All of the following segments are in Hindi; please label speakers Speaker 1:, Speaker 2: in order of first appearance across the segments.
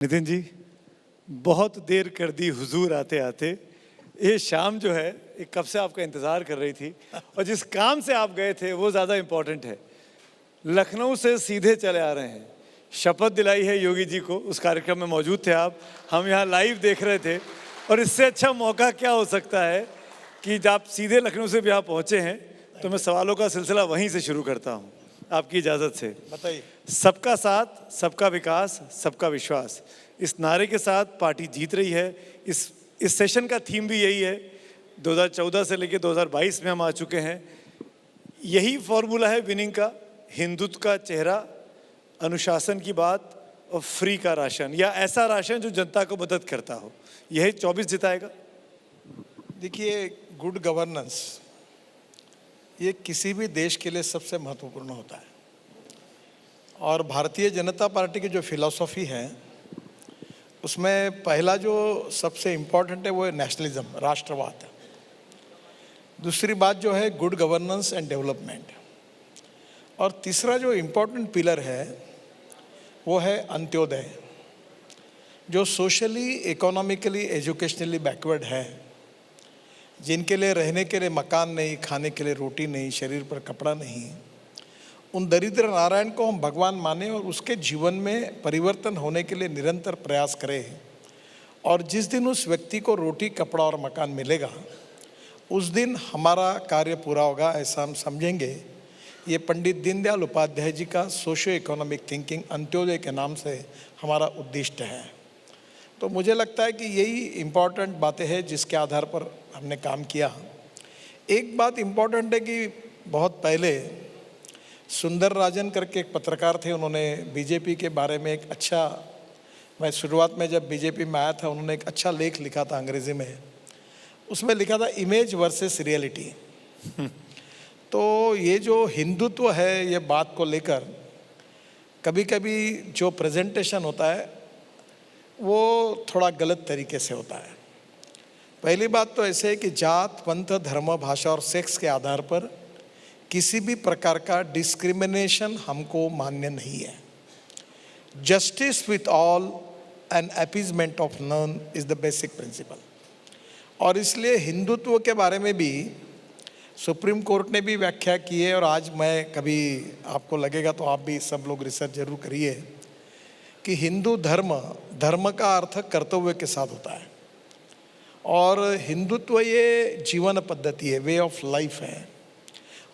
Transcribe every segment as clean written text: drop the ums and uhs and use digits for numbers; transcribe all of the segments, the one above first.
Speaker 1: नितिन जी, बहुत देर कर दी हुजूर आते आते। ये शाम जो है ये कब से आपका इंतज़ार कर रही थी और जिस काम से आप गए थे वो ज़्यादा इम्पोर्टेंट है। लखनऊ से सीधे चले आ रहे हैं, शपथ दिलाई है योगी जी को। उस कार्यक्रम में मौजूद थे आप, हम यहाँ लाइव देख रहे थे। और इससे अच्छा मौका क्या हो सकता है कि जब आप सीधे लखनऊ से भी यहाँ पहुँचे हैं, तो मैं सवालों का सिलसिला वहीं से शुरू करता हूँ आपकी इजाज़त से।
Speaker 2: बताइए।
Speaker 1: सबका साथ, सबका विकास, सबका विश्वास, इस नारे के साथ पार्टी जीत रही है। इस सेशन का थीम भी यही है। 2014 से लेकर 2022 में हम आ चुके हैं। यही फॉर्मूला है विनिंग का। हिंदुत्व का चेहरा, अनुशासन की बात और फ्री का राशन, या ऐसा राशन जो जनता को मदद करता हो। यही 24 जिताएगा।
Speaker 2: देखिए, गुड गवर्नेंस ये किसी भी देश के लिए सबसे महत्वपूर्ण होता है। और भारतीय जनता पार्टी की जो फिलॉसफी है उसमें पहला जो सबसे इम्पोर्टेंट है वो है नेशनलिज्म, राष्ट्रवाद। दूसरी बात जो है गुड गवर्नेंस एंड डेवलपमेंट। और तीसरा जो इम्पोर्टेंट पिलर है वो है अंत्योदय, जो सोशली, इकोनॉमिकली, एजुकेशनली बैकवर्ड है, जिनके लिए रहने के लिए मकान नहीं, खाने के लिए रोटी नहीं, शरीर पर कपड़ा नहीं। उन दरिद्र नारायण को हम भगवान माने और उसके जीवन में परिवर्तन होने के लिए निरंतर प्रयास करें। और जिस दिन उस व्यक्ति को रोटी, कपड़ा और मकान मिलेगा उस दिन हमारा कार्य पूरा होगा, ऐसा हम समझेंगे। ये पंडित दीनदयाल उपाध्याय जी का सोशो इकोनॉमिक थिंकिंग अंत्योदय के नाम से हमारा उद्दिष्ट है। तो मुझे लगता है कि यही इम्पॉर्टेंट बातें हैं जिसके आधार पर हमने काम किया। एक बात इम्पॉर्टेंट है कि बहुत पहले सुंदर राजन करके एक पत्रकार थे, उन्होंने बीजेपी के बारे में एक अच्छा, मैं शुरुआत में जब बीजेपी में आया था उन्होंने एक अच्छा लेख लिखा था अंग्रेज़ी में। उसमें लिखा था इमेज वर्सेस रियलिटी। तो ये जो हिंदुत्व है, ये बात को लेकर कभी कभी जो प्रेजेंटेशन होता है वो थोड़ा गलत तरीके से होता है। पहली बात तो ऐसे है कि जात, पंथ, धर्म, भाषा और सेक्स के आधार पर किसी भी प्रकार का डिस्क्रिमिनेशन हमको मान्य नहीं है। Justice with all and appeasement of none is the basic principle. और इसलिए हिंदुत्व के बारे में भी सुप्रीम कोर्ट ने भी व्याख्या की है। और आज मैं, कभी आपको लगेगा तो आप भी सब लोग रिसर्च जरूर करिए कि हिंदू धर्म, धर्म का अर्थ कर्तव्य के साथ होता है। और हिंदुत्व ये जीवन पद्धति है, वे ऑफ लाइफ है।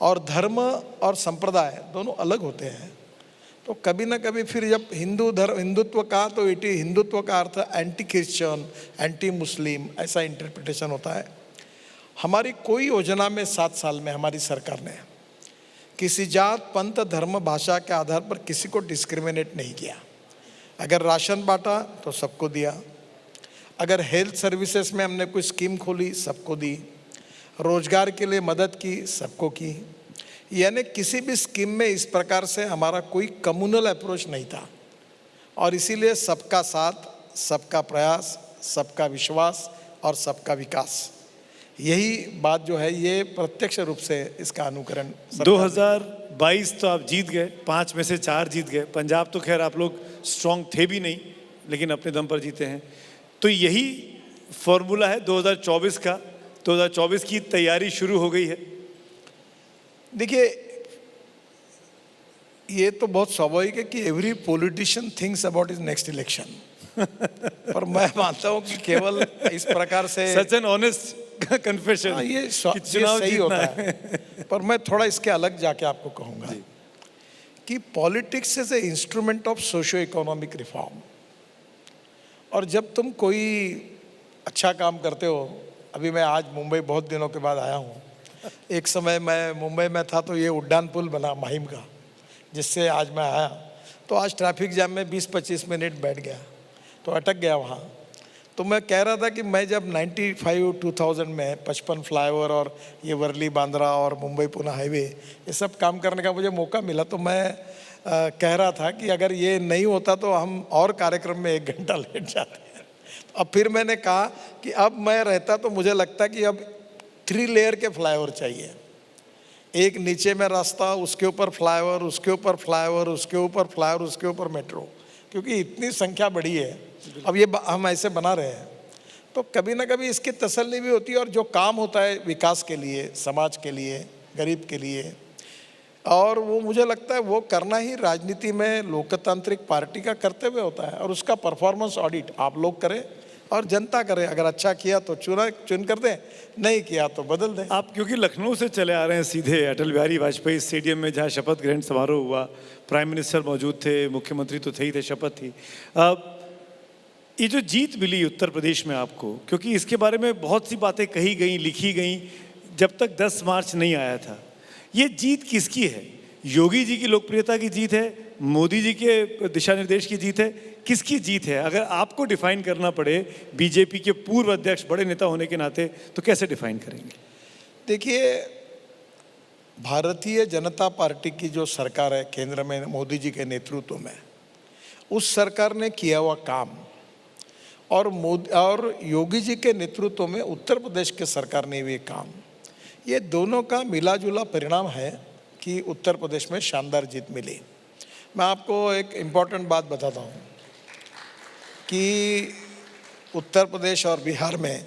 Speaker 2: और धर्म और संप्रदाय दोनों अलग होते हैं। तो कभी ना कभी फिर जब हिंदुत्व का, तो हिंदुत्व का अर्थ एंटी क्रिश्चियन, एंटी मुस्लिम, ऐसा इंटरप्रिटेशन होता है। हमारी कोई योजना में 7 साल में हमारी सरकार ने किसी जात, पंथ, धर्म, भाषा के आधार पर किसी को डिस्क्रिमिनेट नहीं किया। अगर राशन बांटा तो सबको दिया। अगर हेल्थ सर्विसेज में हमने कोई स्कीम खोली, सबको दी। रोजगार के लिए मदद की, सबको की। यानी किसी भी स्कीम में इस प्रकार से हमारा कोई कम्युनल अप्रोच नहीं था। और इसीलिए सबका साथ, सबका प्रयास, सबका विश्वास और सबका विकास, यही बात जो है ये प्रत्यक्ष रूप से इसका अनुकरण।
Speaker 1: 2022 तो आप जीत गए, 5 में से 4 जीत गए। पंजाब तो खैर आप लोग स्ट्रॉन्ग थे भी नहीं, लेकिन अपने दम पर जीते हैं। तो यही फॉर्मूला है 2024 का। 2024 की तैयारी शुरू हो गई है।
Speaker 2: देखिए, ये तो बहुत स्वाभाविक है कि every politician thinks about his next election. पर मैं मानता हूँ कि केवल इस प्रकार से
Speaker 1: सच एन ऑनेस्ट कन्फेशन,
Speaker 2: ये सही होता है। पर मैं थोड़ा इसके अलग जाके आपको कहूँगा कि politics is a instrument of socio economic reform. और जब तुम कोई अच्छा काम करते हो, अभी मैं आज मुंबई बहुत दिनों के बाद आया हूँ। एक समय मैं मुंबई में था तो ये उड्डान पुल बना माहिम का, जिससे आज मैं आया। तो आज ट्रैफिक जाम में 20-25 मिनट बैठ गया, तो अटक गया वहाँ। तो मैं कह रहा था कि मैं जब 95-2000 में 55 फ्लाईओवर और ये वर्ली बांद्रा और मुंबई पुणे हाईवे, ये सब काम करने का मुझे मौका मिला, तो मैं कह रहा था कि अगर ये नहीं होता तो हम और कार्यक्रम में 1 घंटा लेट जाते हैं। अब फिर मैंने कहा कि अब मैं रहता तो मुझे लगता कि अब 3 लेयर के फ्लाईओवर चाहिए। एक नीचे में रास्ता, उसके ऊपर फ्लाईओवर, उसके ऊपर फ्लाईओवर, उसके ऊपर फ्लाईओवर, उसके ऊपर मेट्रो। क्योंकि इतनी संख्या बढ़ी है अब ये हम ऐसे बना रहे हैं तो कभी ना कभी इसकी तसल्ली भी होती है, और जो काम होता है विकास के लिए, समाज के लिए, गरीब के लिए, और वो मुझे लगता है वो करना ही राजनीति में लोकतांत्रिक पार्टी का कर्तव्य होता है। और उसका परफॉर्मेंस ऑडिट आप लोग करें और जनता करे। अगर अच्छा किया तो चुन कर दें, नहीं किया तो बदल दें।
Speaker 1: आप क्योंकि लखनऊ से चले आ रहे हैं सीधे अटल बिहारी वाजपेयी स्टेडियम में जहां शपथ ग्रहण समारोह हुआ, प्राइम मिनिस्टर मौजूद थे, मुख्यमंत्री तो थे ही थे, शपथ थी। ये जो जीत मिली उत्तर प्रदेश में आपको, क्योंकि इसके बारे में बहुत सी बातें कही गई, लिखी गई, जब तक 10 मार्च नहीं आया था। ये जीत किसकी है? योगी जी की लोकप्रियता की जीत है, मोदी जी के दिशा निर्देश की जीत है, किसकी जीत है? अगर आपको डिफाइन करना पड़े बीजेपी के पूर्व अध्यक्ष, बड़े नेता होने के नाते, तो कैसे डिफाइन करेंगे?
Speaker 2: देखिए, भारतीय जनता पार्टी की जो सरकार है केंद्र में मोदी जी के नेतृत्व में, उस सरकार ने किया हुआ काम और योगी जी के नेतृत्व में उत्तर प्रदेश के सरकार ने भी काम, ये दोनों का मिला जुला परिणाम है कि उत्तर प्रदेश में शानदार जीत मिली। मैं आपको एक इम्पॉर्टेंट बात बताता हूँ कि उत्तर प्रदेश और बिहार में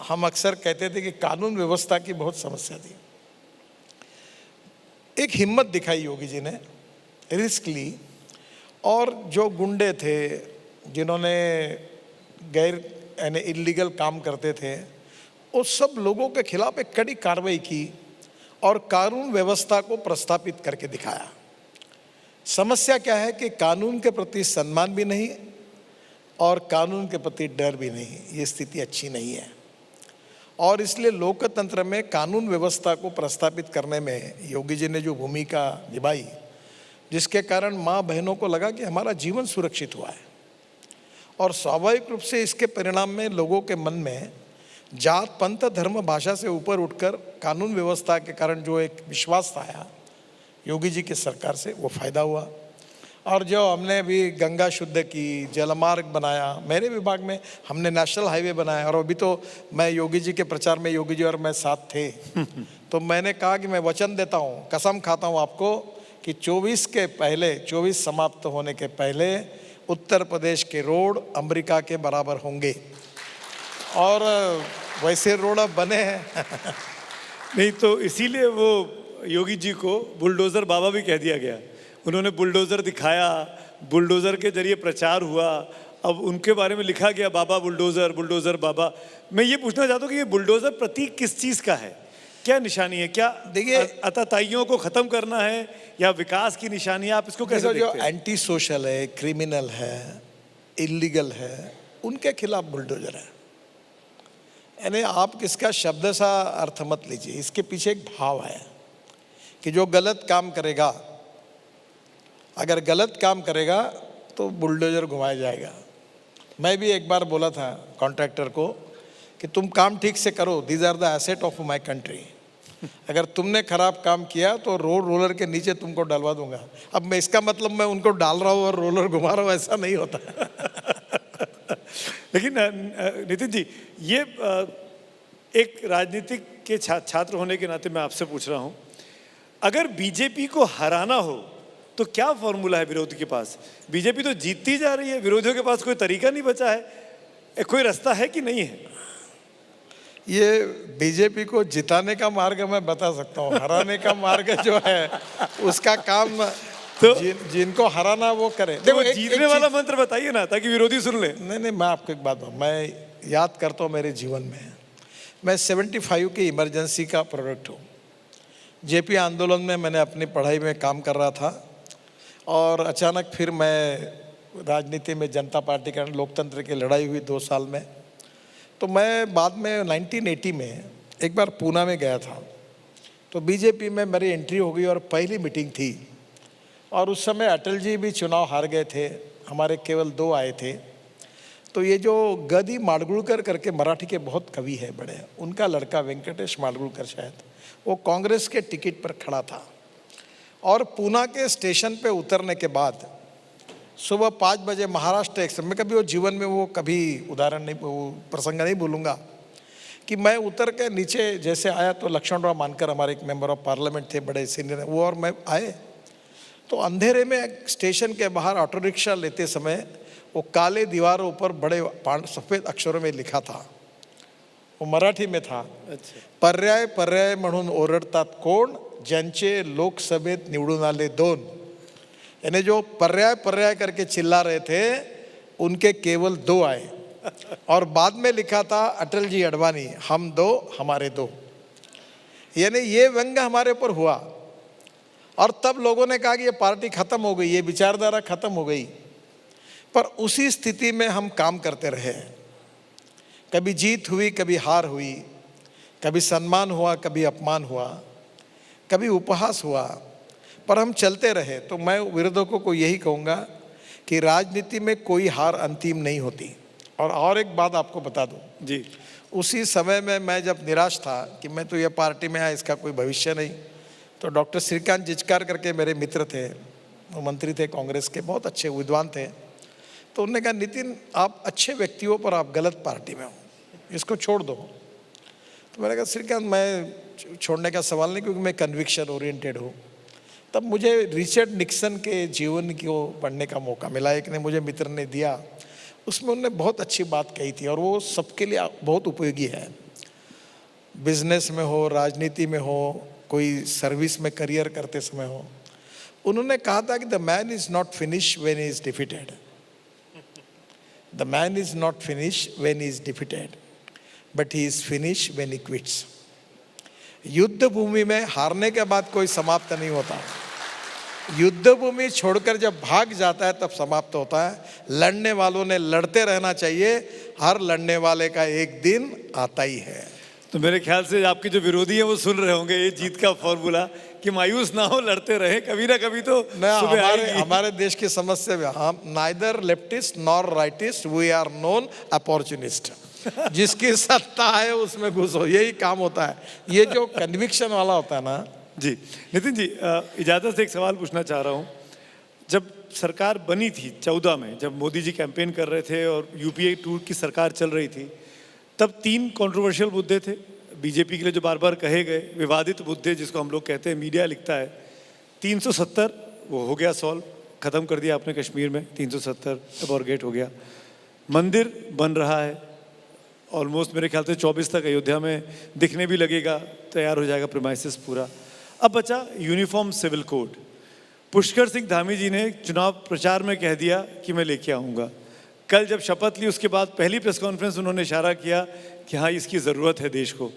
Speaker 2: हम अक्सर कहते थे कि कानून व्यवस्था की बहुत समस्या थी। एक हिम्मत दिखाई योगी जी ने, रिस्क ली, और जो गुंडे थे जिन्होंने गैर यानी इलीगल काम करते थे, उस सब लोगों के खिलाफ एक कड़ी कार्रवाई की और कानून व्यवस्था को प्रस्थापित करके दिखाया। समस्या क्या है कि कानून के प्रति सम्मान भी नहीं और कानून के प्रति डर भी नहीं, ये स्थिति अच्छी नहीं है। और इसलिए लोकतंत्र में कानून व्यवस्था को प्रस्थापित करने में योगी जी ने जो भूमिका निभाई, जिसके कारण माँ बहनों को लगा कि हमारा जीवन सुरक्षित हुआ है, और स्वाभाविक रूप से इसके परिणाम में लोगों के मन में जात, पंथ, धर्म, भाषा से ऊपर उठकर कानून व्यवस्था के कारण जो एक विश्वास आया योगी जी की सरकार से, वो फायदा हुआ। और जो हमने अभी गंगा शुद्ध की, जलमार्ग बनाया, मेरे विभाग में हमने नेशनल हाईवे बनाया, और अभी तो मैं योगी जी के प्रचार में, योगी जी और मैं साथ थे तो मैंने कहा कि मैं वचन देता हूँ, कसम खाता हूँ आपको कि 24 समाप्त होने के पहले उत्तर प्रदेश के रोड अमेरिका के बराबर होंगे। और वैसे रोड अब बने हैं
Speaker 1: नहीं तो इसीलिए वो योगी जी को बुलडोज़र बाबा भी कह दिया गया। उन्होंने बुलडोज़र दिखाया, बुलडोज़र के जरिए प्रचार हुआ, अब उनके बारे में लिखा गया बाबा बुलडोज़र, बुलडोज़र बाबा। मैं ये पूछना चाहता हूँ कि ये बुलडोज़र प्रतीक किस चीज़ का है, क्या निशानी है? क्या
Speaker 2: देखिए,
Speaker 1: आतताइयों को ख़त्म करना है या विकास की निशानी है? आप इसको कैसे देखते हैं?
Speaker 2: जो एंटी सोशल है, क्रिमिनल है, इलीगल है, उनके खिलाफ बुलडोज़र है। यानी आप किसका शब्द सा अर्थ मत लीजिए, इसके पीछे एक भाव है कि जो गलत काम करेगा, अगर गलत काम करेगा तो बुलडोज़र घुमाया जाएगा। मैं भी एक बार बोला था कॉन्ट्रैक्टर को कि तुम काम ठीक से करो, these are the asset of my country. अगर तुमने खराब काम किया तो रोलर के नीचे तुमको डलवा दूंगा। अब मैं इसका मतलब मैं उनको डाल रहा हूँ और रोलर घुमा रहा हूँ, ऐसा नहीं होता
Speaker 1: लेकिन नितिन जी, ये एक राजनीतिक के छात्र होने के नाते मैं आपसे पूछ रहा हूँ, अगर बीजेपी को हराना हो तो क्या फॉर्मूला है विरोधी के पास? बीजेपी तो जीतती जा रही है, विरोधियों के पास कोई तरीका नहीं बचा है, कोई रास्ता है कि नहीं है?
Speaker 2: ये बीजेपी को जिताने का मार्ग मैं बता सकता हूँ, हराने का मार्ग जो है उसका काम तो जिनको हराना वो करे।
Speaker 1: देखो, जीतने वाला मंत्र बताइए ना, ताकि विरोधी सुन ले।
Speaker 2: नहीं, मैं आपको एक बात बताऊँ, मैं याद करता हूँ मेरे जीवन में, मैं 75 की इमरजेंसी का प्रोडक्ट हूँ। जेपी आंदोलन में मैंने अपनी पढ़ाई में काम कर रहा था, और अचानक फिर मैं राजनीति में जनता पार्टी का लोकतंत्र की लड़ाई हुई 2 साल में। तो मैं बाद में 1980 में एक बार पूना में गया था, तो बीजेपी में मेरी एंट्री हो गई और पहली मीटिंग थी, और उस समय अटल जी भी चुनाव हार गए थे, हमारे केवल 2 आए थे। तो ये जो गदी माडगुळकर करके मराठी के बहुत कवि है बड़े, उनका लड़का वेंकटेश माडगुळकर शायद, वो कांग्रेस के टिकट पर खड़ा था, और पूना के स्टेशन पे उतरने के बाद सुबह 5 बजे महाराष्ट्र एक्सप्रेस में, कभी वो जीवन में वो कभी उदाहरण नहीं, वो प्रसंग नहीं भूलूंगा कि मैं उतर के नीचे जैसे आया तो लक्ष्मणराव मानकर हमारे एक मेंबर ऑफ पार्लियामेंट थे, बड़े सीनियर, वो और मैं आए तो अंधेरे में स्टेशन के बाहर ऑटो रिक्शा लेते समय वो काले दीवारों पर बड़े सफेद अक्षरों में लिखा था, वो मराठी में था।
Speaker 1: अच्छा,
Speaker 2: पर्याय पर्याय म्हणून ओरडतात कोण, ज्यांचे लोकसभेत निवडून आले 2। यानी जो पर्याय पर्याय करके चिल्ला रहे थे उनके केवल 2 आए। और बाद में लिखा था अटल जी अडवाणी, हम 2 हमारे 2। यानी ये व्यंग हमारे ऊपर हुआ और तब लोगों ने कहा कि ये पार्टी खत्म हो गई, ये विचारधारा खत्म हो गई। पर उसी स्थिति में हम काम करते रहे। कभी जीत हुई, कभी हार हुई, कभी सम्मान हुआ, कभी अपमान हुआ, कभी उपहास हुआ, पर हम चलते रहे। तो मैं विरोधकों को यही कहूँगा कि राजनीति में कोई हार अंतिम नहीं होती। और एक बात आपको बता दूं
Speaker 1: जी,
Speaker 2: उसी समय में मैं जब निराश था कि मैं तो ये पार्टी में आया, इसका कोई भविष्य नहीं, तो डॉक्टर श्रीकांत जिचकार करके मेरे मित्र थे, वो मंत्री थे कांग्रेस के, बहुत अच्छे विद्वान थे। तो उन्होंने कहा नितिन आप अच्छे व्यक्तियों पर आप गलत पार्टी में हो, इसको छोड़ दो। तो मैंने कहा श्रीकांत मैं छोड़ने का सवाल नहीं, क्योंकि मैं कन्विक्शन ओरिएंटेड हूँ। तब मुझे रिचर्ड निक्सन के जीवन को पढ़ने का मौका मिला, एक ने मुझे मित्र ने दिया। उसमें उन्होंने बहुत अच्छी बात कही थी और वो सबके लिए बहुत उपयोगी है। बिजनेस में हो, राजनीति में हो, कोई सर्विस में करियर करते समय हो। उन्होंने कहा था कि the man is not finish when he is defeated, the man is not finish when he is defeated, but he is finish when he quits. युद्ध भूमि में हारने के बाद कोई समाप्त नहीं होता, युद्ध भूमि छोड़कर जब भाग जाता है तब समाप्त होता है। लड़ने वालों ने लड़ते रहना चाहिए, हर लड़ने वाले का एक दिन आता ही है।
Speaker 1: तो मेरे ख्याल से आपके जो विरोधी हैं वो सुन रहे होंगे ये जीत का फॉर्मूला कि मायूस ना हो, लड़ते रहे, कभी ना कभी तो सुबह आएगी।
Speaker 2: हमारे देश की समस्या में हम neither leftist nor rightist, we are known opportunist. जिसकी सत्ता है उसमें घुसो, यही काम होता है। ये जो कन्विक्शन वाला होता है ना।
Speaker 1: जी नितिन जी, इजाज़त से एक सवाल पूछना चाह रहा हूँ। जब सरकार बनी थी 14 में, जब मोदी जी कैंपेन कर रहे थे और यूपीए 2 की सरकार चल रही थी, तब 3 कंट्रोवर्शियल मुद्दे थे बीजेपी के लिए जो बार बार कहे गए, विवादित मुद्दे जिसको हम लोग कहते हैं, मीडिया लिखता है। 370 वो हो गया सॉल्व, ख़त्म कर दिया आपने कश्मीर में, 370 अबॉर्गेट हो गया। मंदिर बन रहा है ऑलमोस्ट, मेरे ख्याल से 24 तक अयोध्या में दिखने भी लगेगा, तैयार हो जाएगा प्रीमाइसेस पूरा। अब बचा uniform civil code. Pushkar Singh Dhami ji ने चुनाव प्रचार में कह दिया कि मैं लेके आऊँगा। कल जब शपथ ली उसके बाद पहली प्रेस कॉन्फ्रेंस उन्होंने इशारा किया कि हाँ इसकी ज़रूरत है देश को।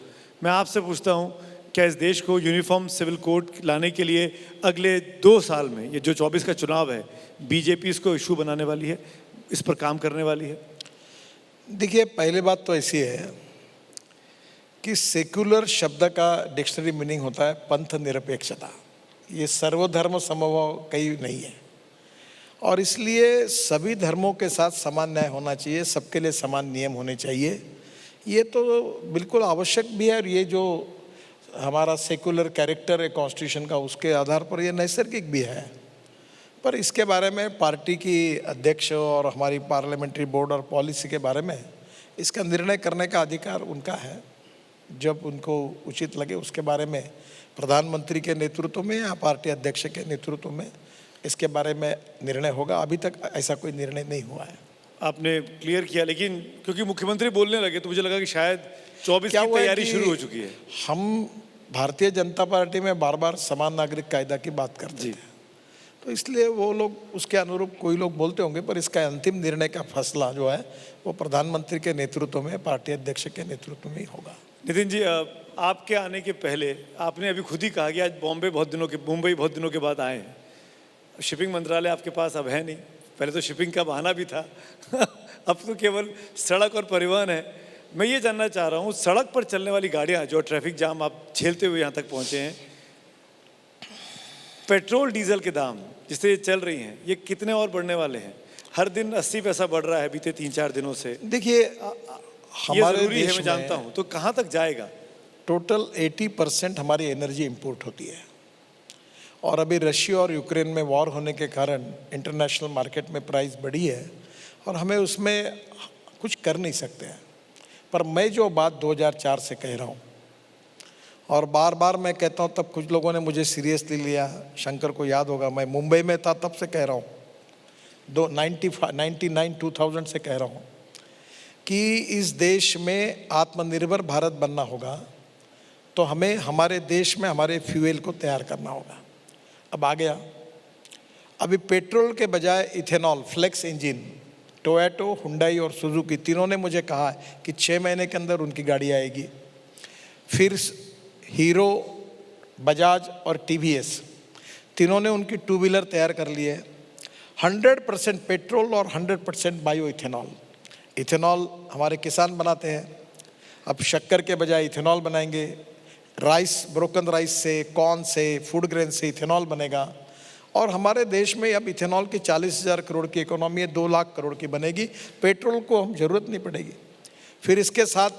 Speaker 1: मैं आपसे पूछता हूँ, क्या इस देश को यूनिफॉर्म सिविल कोड लाने के लिए अगले 2 साल में, ये जो 24 का चुनाव है, बीजेपी इसको इशू बनाने वाली है, इस पर काम करने वाली है?
Speaker 2: देखिए पहली बात तो ऐसी है कि सेक्युलर शब्द का डिक्शनरी मीनिंग होता है पंथ निरपेक्षता। ये सर्वधर्म समभाव कहीं नहीं है और इसलिए सभी धर्मों के साथ समान न्याय होना चाहिए, सबके लिए समान नियम होने चाहिए। ये तो बिल्कुल आवश्यक भी है और ये जो हमारा सेक्युलर कैरेक्टर है कॉन्स्टिट्यूशन का, उसके आधार पर ये नैसर्गिक भी है। पर इसके बारे में पार्टी की अध्यक्ष और हमारी पार्लियामेंट्री बोर्ड और पॉलिसी के बारे में इसका निर्णय करने का अधिकार उनका है। जब उनको उचित लगे उसके बारे में प्रधानमंत्री के नेतृत्व में या पार्टी अध्यक्ष के नेतृत्व में इसके बारे में निर्णय होगा। अभी तक ऐसा कोई निर्णय नहीं हुआ है।
Speaker 1: आपने क्लियर किया, लेकिन क्योंकि मुख्यमंत्री बोलने लगे तो मुझे लगा कि शायद 24 की तैयारी शुरू हो चुकी है।
Speaker 2: हम भारतीय जनता पार्टी में बार बार समान नागरिक कायदा की बात करते हैं, तो इसलिए वो लोग उसके अनुरूप कोई लोग बोलते होंगे, पर इसका अंतिम निर्णय का फैसला जो है वो प्रधानमंत्री के नेतृत्व में, पार्टी अध्यक्ष के नेतृत्व में ही होगा।
Speaker 1: नितिन जी, आपके आने के पहले आपने अभी खुद ही कहा कि आज मुंबई बहुत दिनों के बाद आए हैं। शिपिंग मंत्रालय आपके पास अब है नहीं, पहले तो शिपिंग का बहाना भी था अब तो केवल सड़क और परिवहन है। मैं ये जानना चाह रहा हूँ, सड़क पर चलने वाली गाड़ियाँ जो ट्रैफिक जाम आप झेलते हुए यहाँ तक पहुँचे हैं, पेट्रोल डीजल के दाम जिससे ये चल रही हैं, ये कितने और बढ़ने वाले हैं? हर दिन 80 पैसा बढ़ रहा है बीते 3-4 दिनों से।
Speaker 2: देखिए
Speaker 1: हमारे देश है, मैं जानता हूँ, तो कहाँ तक जाएगा?
Speaker 2: टोटल 80% हमारी एनर्जी इंपोर्ट होती है और अभी रशिया और यूक्रेन में वॉर होने के कारण इंटरनेशनल मार्केट में प्राइस बढ़ी है और हमें उसमें कुछ कर नहीं सकते हैं। पर मैं जो बात 2004 से कह रहा हूँ और बार बार मैं कहता हूँ, तब कुछ लोगों ने मुझे सीरियसली लिया। शंकर को याद होगा, मैं मुंबई में था तब से कह रहा हूँ 2000 से कह रहा हूँ कि इस देश में आत्मनिर्भर भारत बनना होगा तो हमें हमारे देश में हमारे फ्यूल को तैयार करना होगा। अब आ गया, अभी पेट्रोल के बजाय ethanol, flex engine, Toyota, Hyundai और सुजुकी तीनों ने मुझे कहा है कि 6 महीने के अंदर उनकी गाड़ी आएगी। फिर हीरो, बजाज और टीवीएस तीनों ने उनकी 2 व्हीलर तैयार कर ली है। 100% पेट्रोल और 100% बायो इथेनॉल। इथेनॉल हमारे किसान बनाते हैं, अब शक्कर के बजाय इथेनॉल बनाएंगे। राइस, ब्रोकन राइस से, कॉर्न से, फूड ग्रेन से इथेनॉल बनेगा। और हमारे देश में अब इथेनॉल की 40,000 करोड़ की इकोनॉमी है, 2 लाख करोड़ की बनेगी। पेट्रोल को हम ज़रूरत नहीं पड़ेगी। फिर इसके साथ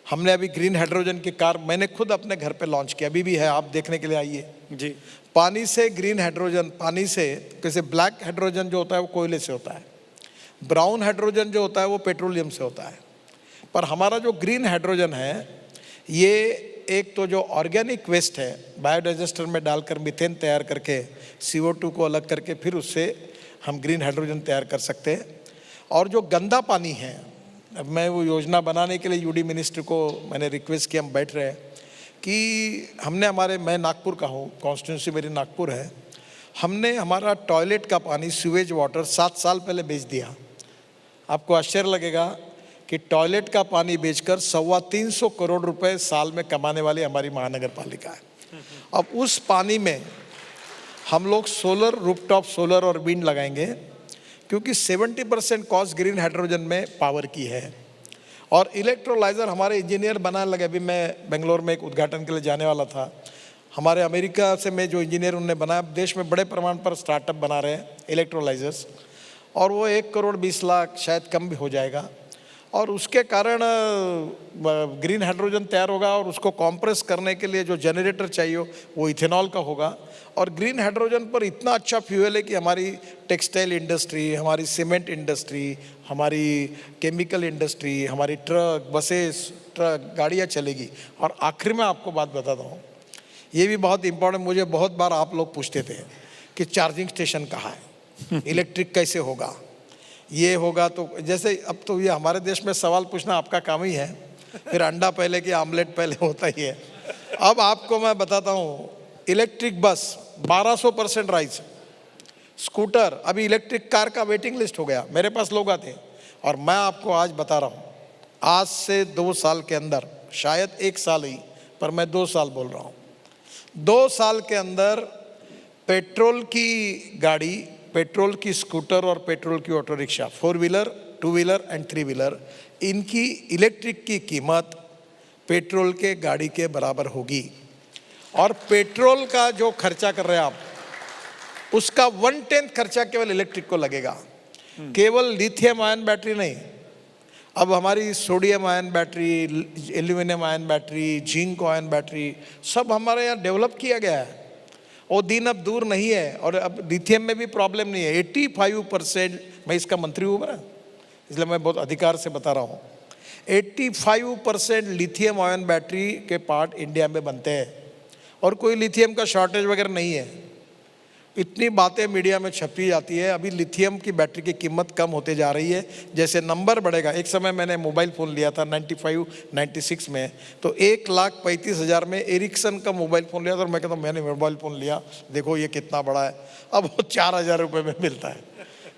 Speaker 2: हमने अभी ग्रीन हाइड्रोजन की कार मैंने खुद अपने घर पे लॉन्च किया, अभी भी है, आप देखने के लिए आइए
Speaker 1: जी।
Speaker 2: पानी से ग्रीन हाइड्रोजन, पानी से, जैसे ब्लैक हाइड्रोजन जो होता है वो कोयले से होता है, ब्राउन हाइड्रोजन जो होता है वो पेट्रोलियम से होता है। पर हमारा जो ग्रीन हाइड्रोजन है ये एक तो जो ऑर्गेनिक वेस्ट है बायोडाइजेस्टर में डालकर मीथेन तैयार करके CO2 को अलग करके फिर उससे हम ग्रीन हाइड्रोजन तैयार कर सकते हैं। और जो गंदा पानी है, अब मैं वो योजना बनाने के लिए यूडी मिनिस्टर को मैंने रिक्वेस्ट किया, हम बैठ रहे हैं कि हमने मैं नागपुर का हूँ, कॉन्स्टिट्यूंसी मेरी नागपुर है, हमने हमारा टॉयलेट का पानी, सीवेज वाटर 7 साल पहले बेच दिया। आपको आश्चर्य लगेगा कि टॉयलेट का पानी बेचकर 325 करोड़ रुपए साल में कमाने वाली हमारी महानगर पालिका है। अब उस पानी में हम लोग सोलर, रूफटॉप सोलर और विंड लगाएंगे, क्योंकि 70% कॉस्ट ग्रीन हाइड्रोजन में पावर की है। और इलेक्ट्रोलाइज़र हमारे इंजीनियर बनाने लगे। अभी मैं बेंगलोर में एक उद्घाटन के लिए जाने वाला था, हमारे अमेरिका से में जो इंजीनियर उन्होंने बनाया, देश में बड़े प्रमाण पर स्टार्टअप बना रहे हैं इलेक्ट्रोलाइजर्स, और वो 1 करोड़ 20 लाख शायद कम भी हो जाएगा। और उसके कारण ग्रीन हाइड्रोजन तैयार होगा और उसको कॉम्प्रेस करने के लिए जो जनरेटर चाहिए वो इथेनॉल का होगा। और ग्रीन हाइड्रोजन पर इतना अच्छा फ्यूल है कि हमारी टेक्सटाइल इंडस्ट्री, हमारी सीमेंट इंडस्ट्री, हमारी केमिकल इंडस्ट्री, हमारी ट्रक, बसेस, गाड़ियाँ चलेगी। और आखिर में आपको बात बताता हूँ, ये भी बहुत इंपॉर्टेंट, मुझे बहुत बार आप लोग पूछते थे कि चार्जिंग स्टेशन कहाँ है, इलेक्ट्रिक कैसे होगा, ये होगा। तो जैसे अब तो ये हमारे देश में सवाल पूछना आपका काम ही है, फिर अंडा पहले कि आमलेट पहले होता ही है। अब आपको मैं बताता हूँ, इलेक्ट्रिक बस 1200% राइज, स्कूटर, अभी इलेक्ट्रिक कार का वेटिंग लिस्ट हो गया, मेरे पास लोग आते हैं। और मैं आपको आज बता रहा हूँ, आज से 2 साल के अंदर, शायद 1 साल ही, पर मैं 2 साल बोल रहा हूँ, 2 साल के अंदर पेट्रोल की गाड़ी, पेट्रोल की स्कूटर और पेट्रोल की auto rickshaw, 4 wheeler, 2 wheeler and 3 wheeler, इनकी इलेक्ट्रिक की कीमत पेट्रोल के गाड़ी के बराबर होगी। और पेट्रोल का जो खर्चा कर रहे हैं आप, उसका 1/10 खर्चा केवल इलेक्ट्रिक को लगेगा। केवल लिथियम आयन बैटरी नहीं, अब हमारी sodium ion battery, aluminium ion battery, zinc ion battery, सब हमारे यहाँ डेवलप किया गया है। वो दिन अब दूर नहीं है। और अब लिथियम में भी प्रॉब्लम नहीं है। 85%, मैं इसका मंत्री हूँ ना, इसलिए मैं बहुत अधिकार से बता रहा हूँ, 85% लिथियम आयन बैटरी के पार्ट इंडिया में बनते हैं और कोई लिथियम का शॉर्टेज वगैरह नहीं है। इतनी बातें मीडिया में छपी जाती है। अभी लिथियम की बैटरी की कीमत कम होते जा रही है, जैसे नंबर बढ़ेगा। एक समय मैंने मोबाइल फ़ोन लिया था 95-96 में, तो 1,35,000 में एरिक्सन का मोबाइल फ़ोन लिया था। और मैं कहता हूँ मैंने मोबाइल फ़ोन लिया, देखो ये कितना बड़ा है, अब वो 4,000 रुपये में मिलता है।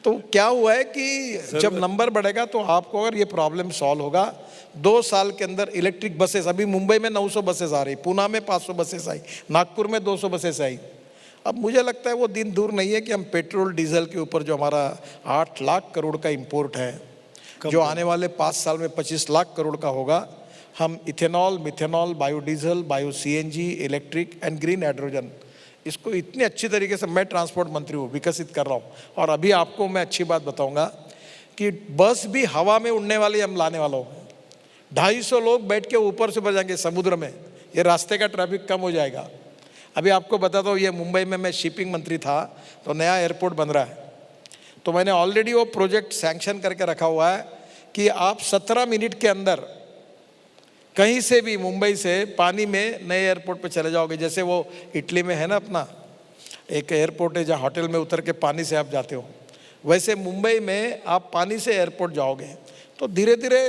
Speaker 2: तो क्या हुआ है कि जब नंबर बढ़ेगा तो आपको अगर ये प्रॉब्लम सॉल्व होगा, 2 साल के अंदर इलेक्ट्रिक बसेस, अभी मुंबई में 900 बसेस आ रही, पूना में 500 बसेस आई, नागपुर में 200 बसेस आई। अब मुझे लगता है वो दिन दूर नहीं है कि हम पेट्रोल डीजल के ऊपर जो हमारा 8 लाख करोड़ का इंपोर्ट है, जो आने वाले 5 साल में 25 लाख करोड़ का होगा, हम ethanol, methanol, biodiesel, bio CNG, electric and green hydrogen, इसको इतनी अच्छी तरीके से, मैं ट्रांसपोर्ट मंत्री हूँ, विकसित कर रहा हूँ। और अभी आपको मैं अच्छी बात बताऊँगा कि बस भी हवा में उड़ने वाली हम लाने वाला हूँ। 250 लोग बैठ के ऊपर से ऊपर जाएंगे समुद्र में, ये रास्ते का ट्रैफिक कम हो जाएगा। अभी आपको बताता हूँ, ये मुंबई में मैं शिपिंग मंत्री था, तो नया एयरपोर्ट बन रहा है, तो मैंने ऑलरेडी वो प्रोजेक्ट सैंक्शन करके रखा हुआ है कि आप 17 मिनट के अंदर कहीं से भी मुंबई से पानी में नए एयरपोर्ट पे चले जाओगे। जैसे वो इटली में है ना, अपना एक एयरपोर्ट है जहाँ होटल में उतर के पानी से आप जाते हो, वैसे मुंबई में आप पानी से एयरपोर्ट जाओगे तो धीरे धीरे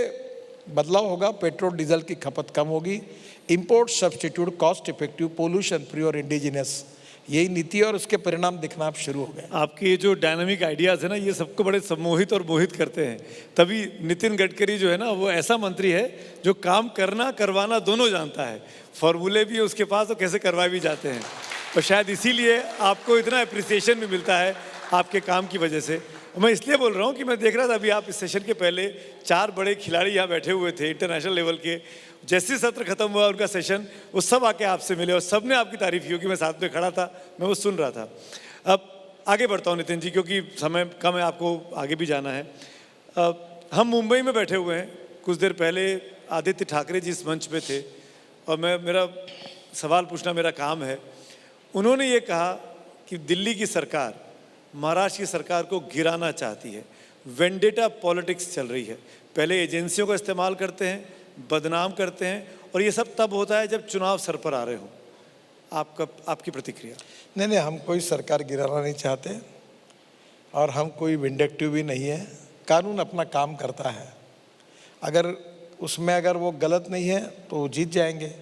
Speaker 2: बदलाव होगा, पेट्रोल डीजल की खपत कम होगी, import substitute, cost effective, pollution free और इंडिजिनस, यही नीति और उसके परिणाम दिखना आप शुरू हो गए।
Speaker 1: आपके ये जो डायनामिक आइडियाज़ है ना, ये सबको बड़े सम्मोहित और मोहित करते हैं। तभी नितिन गडकरी जो है ना, वो ऐसा मंत्री है जो काम करना करवाना दोनों जानता है, फॉर्मूले भी है उसके पास और कैसे करवाए भी जाते हैं। और शायद इसीलिए आपको इतना अप्रिसिएशन भी मिलता है आपके काम की वजह से। मैं इसलिए बोल रहा हूँ कि मैं देख रहा था अभी आप इस सेशन के पहले 4 बड़े खिलाड़ी यहाँ बैठे हुए थे इंटरनेशनल लेवल के। जैसे सत्र खत्म हुआ उनका सेशन, वो सब आके आपसे मिले और सब ने आपकी तारीफ की, क्योंकि मैं साथ में खड़ा था, मैं वो सुन रहा था। अब आगे बढ़ता हूँ नितिन जी, क्योंकि समय कम है, आपको आगे भी जाना है। हम मुंबई में बैठे हुए हैं, कुछ देर पहले आदित्य ठाकरे जी इस मंच पे थे और मेरा सवाल पूछना मेरा काम है। उन्होंने ये कहा कि दिल्ली की सरकार महाराष्ट्र की सरकार को गिराना चाहती है, वेंडेटा पॉलिटिक्स चल रही है, पहले एजेंसियों का इस्तेमाल करते हैं, बदनाम करते हैं, और ये सब तब होता है जब चुनाव सर पर आ रहे हो। आपकी प्रतिक्रिया?
Speaker 2: नहीं, हम कोई सरकार गिराना नहीं चाहते और हम कोई विंडेक्टिव भी नहीं है। कानून अपना काम करता है, अगर वो गलत नहीं है तो वो जीत जाएंगे,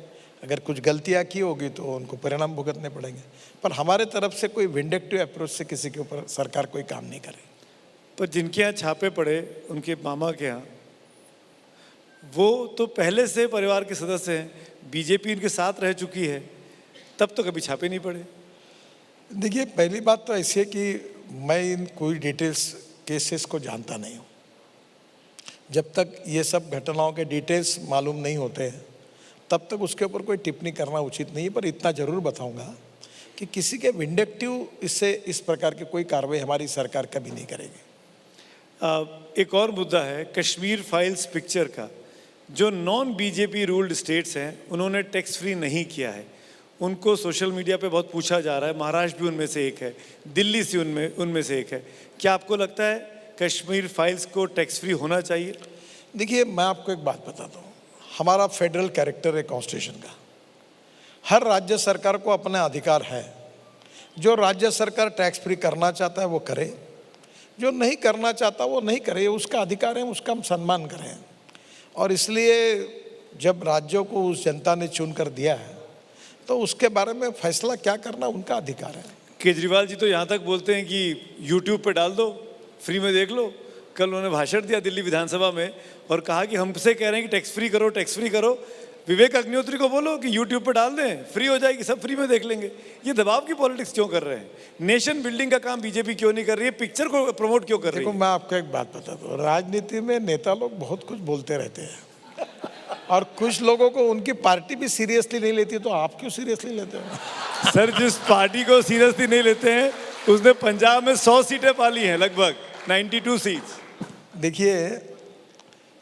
Speaker 2: अगर कुछ गलतियां की होगी तो उनको परिणाम भुगतने पड़ेंगे। पर हमारे तरफ से कोई विंडेक्टिव अप्रोच से किसी के ऊपर सरकार कोई काम नहीं करे।
Speaker 1: पर जिनके यहाँ छापे पड़े, उनके मामा के यहाँ, वो तो पहले से परिवार के सदस्य हैं, बीजेपी उनके साथ रह चुकी है, तब तो कभी छापे नहीं पड़े।
Speaker 2: देखिए, पहली बात तो ऐसी है कि मैं इन कोई डिटेल्स केसेस को जानता नहीं हूँ। जब तक ये सब घटनाओं के डिटेल्स मालूम नहीं होते हैं तब तक उसके ऊपर कोई टिप्पणी करना उचित नहीं है। पर इतना जरूर बताऊंगा कि किसी के विंडेक्टिव इससे इस प्रकार की कोई कार्रवाई हमारी सरकार कभी नहीं करेगी।
Speaker 1: एक और मुद्दा है कश्मीर फाइल्स पिक्चर का। जो नॉन बीजेपी रूल्ड स्टेट्स हैं उन्होंने टैक्स फ्री नहीं किया है, उनको सोशल मीडिया पे बहुत पूछा जा रहा है। महाराष्ट्र भी उनमें से एक है, दिल्ली से उनमें से एक है। क्या आपको लगता है कश्मीर फाइल्स को टैक्स फ्री होना चाहिए?
Speaker 2: देखिए, मैं आपको एक बात बताता हूँ, हमारा फेडरल कैरेक्टर है कॉन्स्टिट्यूशन का। हर राज्य सरकार को अपना अधिकार है। जो राज्य सरकार टैक्स फ्री करना चाहता है वो करे, जो नहीं करना चाहता वो नहीं करे, उसका अधिकार है, उसका हम सम्मान करें। और इसलिए जब राज्यों को उस जनता ने चुन कर दिया है तो उसके बारे में फैसला क्या करना उनका अधिकार है।
Speaker 1: केजरीवाल जी तो यहाँ तक बोलते हैं कि यूट्यूब पे डाल दो, फ्री में देख लो। कल उन्होंने भाषण दिया दिल्ली विधानसभा में और कहा कि हमसे कह रहे हैं कि टैक्स फ्री करो, टैक्स फ्री करो। विवेक अग्निहोत्री को बोलो कि यूट्यूब पे डाल दें, फ्री हो जाएगी, सब फ्री में देख लेंगे। ये दबाव की पॉलिटिक्स क्यों कर रहे हैं? नेशन बिल्डिंग का काम बीजेपी क्यों नहीं कर रही है? पिक्चर को प्रमोट क्यों कर रही है?
Speaker 2: देखो, मैं आपको एक बात बताता हूँ, राजनीति में नेता लोग बहुत कुछ बोलते रहते हैं और कुछ लोगों को उनकी पार्टी भी सीरियसली नहीं लेती, तो आप क्यों सीरियसली लेते हो?
Speaker 1: सर, जिस पार्टी को सीरियसली नहीं लेते हैं उसने पंजाब में 100 सीटें पाली हैं, लगभग 92 सीट्स।
Speaker 2: देखिए,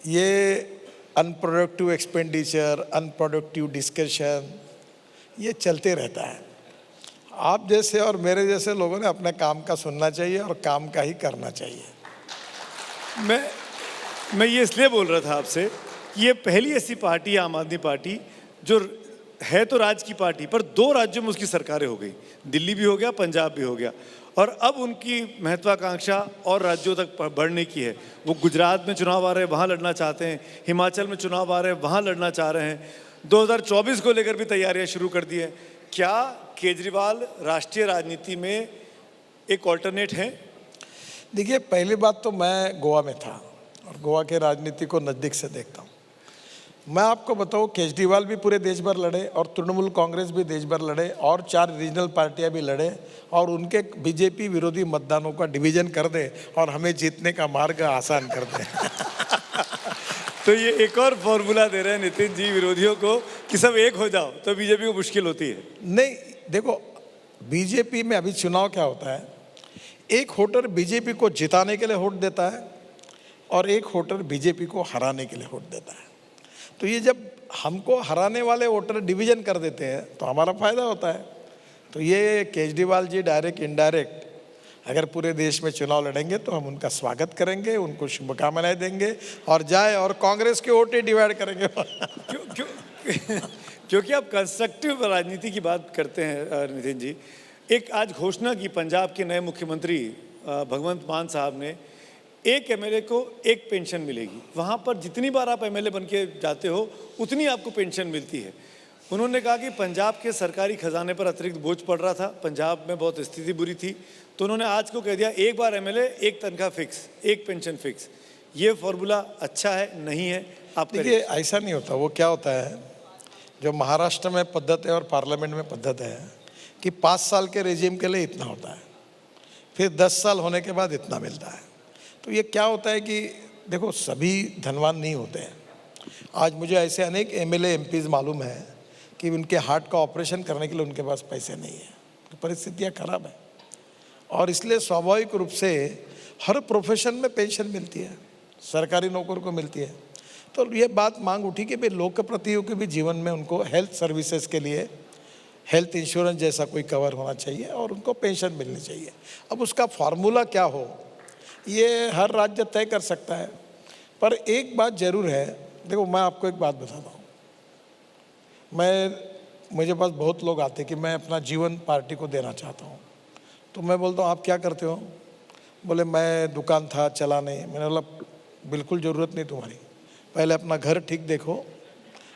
Speaker 2: ये अनप्रोडक्टिव एक्सपेंडिचर, अनप्रोडक्टिव डिस्कशन, ये चलते रहता है। आप जैसे और मेरे जैसे लोगों ने अपने काम का सुनना चाहिए और काम का ही करना चाहिए।
Speaker 1: मैं ये इसलिए बोल रहा था आपसे कि ये पहली ऐसी पार्टी, आम आदमी पार्टी, जो है तो राज्य की पार्टी, पर 2 राज्यों में उसकी सरकारें हो गई, दिल्ली भी हो गया, पंजाब भी हो गया, और अब उनकी महत्वाकांक्षा और राज्यों तक बढ़ने की है। वो गुजरात में चुनाव आ रहे हैं, वहाँ लड़ना चाहते हैं, हिमाचल में चुनाव आ रहे हैं, वहाँ लड़ना चाह रहे हैं, 2024 को लेकर भी तैयारियां शुरू कर दी है। क्या केजरीवाल राष्ट्रीय राजनीति में एक ऑल्टरनेट है?
Speaker 2: देखिए, पहली बात तो मैं गोवा में था और गोवा के राजनीति को नज़दीक से देखता हूँ। मैं आपको बताऊँ, केजरीवाल भी पूरे देश भर लड़े और तृणमूल कांग्रेस भी देश भर लड़े और 4 रीजनल पार्टियां भी लड़े और उनके बीजेपी विरोधी मतदानों का डिवीजन कर दे और हमें जीतने का मार्ग आसान कर दे।
Speaker 1: तो ये एक और फॉर्मूला दे रहे हैं नितिन जी विरोधियों को कि सब एक हो जाओ, तो बीजेपी को मुश्किल होती है।
Speaker 2: नहीं, देखो, बीजेपी में अभी चुनाव क्या होता है, एक वोटर बीजेपी को जिताने के लिए वोट देता है और एक वोटर बीजेपी को हराने के लिए वोट देता है। तो ये जब हमको हराने वाले वोटर डिवीजन कर देते हैं तो हमारा फायदा होता है। तो ये केजरीवाल जी डायरेक्ट इनडायरेक्ट अगर पूरे देश में चुनाव लड़ेंगे तो हम उनका स्वागत करेंगे, उनको शुभकामनाएं देंगे और जाए और कांग्रेस के वोट डिवाइड करेंगे।
Speaker 1: क्योंकि आप कंस्ट्रक्टिव राजनीति की बात करते हैं नितिन जी। एक आज घोषणा की पंजाब के नए मुख्यमंत्री भगवंत मान साहब ने एक एमएलए को एक पेंशन मिलेगी, वहाँ पर जितनी बार आप एमएलए बन के जाते हो उतनी आपको पेंशन मिलती है। उन्होंने कहा कि पंजाब के सरकारी खजाने पर अतिरिक्त बोझ पड़ रहा था, पंजाब में बहुत स्थिति बुरी थी, तो उन्होंने आज को कह दिया एक बार एमएलए एक तनख्वाह फिक्स, एक पेंशन फिक्स। ये फॉर्मूला अच्छा है नहीं है? आप
Speaker 2: देखिए ऐसा नहीं होता। वो क्या होता है, जो महाराष्ट्र में पद्धत है और पार्लियामेंट में पद्धत है कि 5 साल के रेजिम के लिए इतना होता है, फिर 10 साल होने के बाद इतना मिलता है। तो ये क्या होता है कि देखो सभी धनवान नहीं होते हैं। आज मुझे ऐसे अनेक एमएलए एमपीज मालूम है कि उनके हार्ट का ऑपरेशन करने के लिए उनके पास पैसे नहीं है, तो परिस्थितियाँ खराब है। और इसलिए स्वाभाविक रूप से हर प्रोफेशन में पेंशन मिलती है, सरकारी नौकर को मिलती है। तो ये बात मांग उठी कि भाई लोकप्रतियों के भी जीवन में उनको हेल्थ सर्विसेज के लिए हेल्थ इंश्योरेंस जैसा कोई कवर होना चाहिए और उनको पेंशन मिलनी चाहिए। अब उसका फार्मूला क्या हो ये हर राज्य तय कर सकता है, पर एक बात जरूर है। देखो मैं आपको एक बात बताता हूँ, मुझे पास बहुत लोग आते कि मैं अपना जीवन पार्टी को देना चाहता हूँ, तो मैं बोलता हूँ आप क्या करते हो? बोले मैं दुकान था चला नहीं। मैंने बोला बिल्कुल ज़रूरत नहीं तुम्हारी, पहले अपना घर ठीक देखो,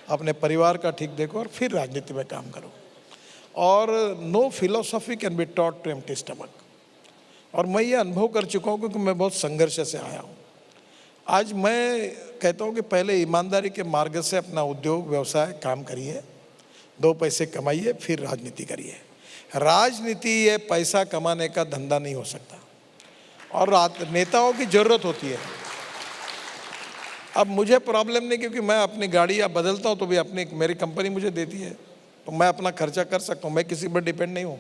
Speaker 2: अपने परिवार का ठीक देखो और फिर राजनीति में काम करो। और no philosophy can be taught to empty stomach. और मैं ये अनुभव कर चुका हूँ क्योंकि मैं बहुत संघर्ष से आया हूँ। आज मैं कहता हूँ कि पहले ईमानदारी के मार्ग से अपना उद्योग व्यवसाय काम करिए, 2 पैसे कमाइए, फिर राजनीति करिए। राजनीति ये पैसा कमाने का धंधा नहीं हो सकता और नेताओं की ज़रूरत होती है। अब मुझे प्रॉब्लम नहीं, क्योंकि मैं अपनी गाड़ी या बदलता हूँ तो भी अपनी मेरी कंपनी मुझे देती है, तो मैं अपना खर्चा कर सकता हूँ, मैं किसी पर डिपेंड नहीं हूँ।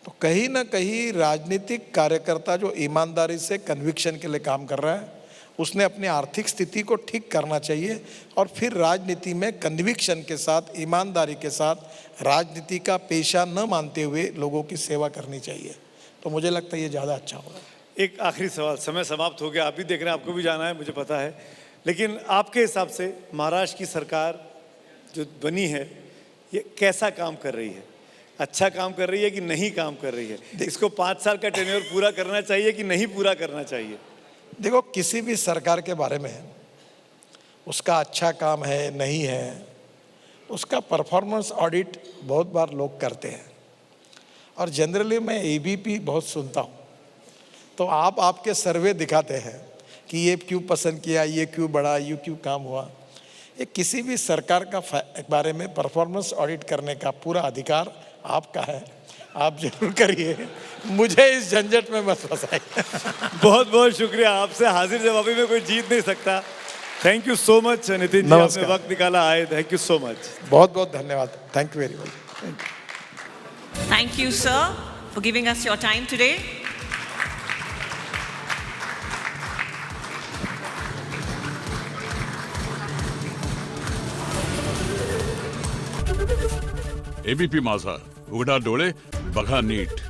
Speaker 2: तो कहीं ना कहीं राजनीतिक कार्यकर्ता जो ईमानदारी से कन्विक्शन के लिए काम कर रहा है उसने अपनी आर्थिक स्थिति को ठीक करना चाहिए और फिर राजनीति में कन्विक्शन के साथ, ईमानदारी के साथ राजनीति का पेशा न मानते हुए लोगों की सेवा करनी चाहिए। तो मुझे लगता है ये ज़्यादा अच्छा होगा।
Speaker 1: एक आखिरी सवाल, समय समाप्त हो गया, आप भी देख रहे हैं, आपको भी जाना है मुझे पता है, लेकिन आपके हिसाब से महाराष्ट्र की सरकार जो बनी है ये कैसा काम कर रही है? अच्छा काम कर रही है कि नहीं काम कर रही है? इसको 5 साल का टेन्योर पूरा करना चाहिए कि नहीं पूरा करना चाहिए?
Speaker 2: देखो किसी भी सरकार के बारे में उसका अच्छा काम है नहीं है, उसका परफॉर्मेंस ऑडिट बहुत बार लोग करते हैं और जनरली मैं एबीपी बहुत सुनता हूँ। तो आप आपके सर्वे दिखाते हैं कि ये क्यों पसंद किया, ये क्यों बढ़ा, ये क्यों काम हुआ। ये किसी भी सरकार का बारे में परफॉर्मेंस ऑडिट करने का पूरा अधिकार आपका है, आप जरूर करिए, मुझे इस झंझट में मत फंसाइए।
Speaker 1: बहुत बहुत शुक्रिया, आपसे हाजिर जवाबी में कोई जीत नहीं सकता। Thank you so much Nitin ji, आपने वक्त निकाला आए, थैंक यू सो मच।
Speaker 2: बहुत बहुत धन्यवाद, thank you very much.
Speaker 3: Thank you, sir, for giving us your time today.
Speaker 4: ABP माझा, उघडा डोळे बघा नीट.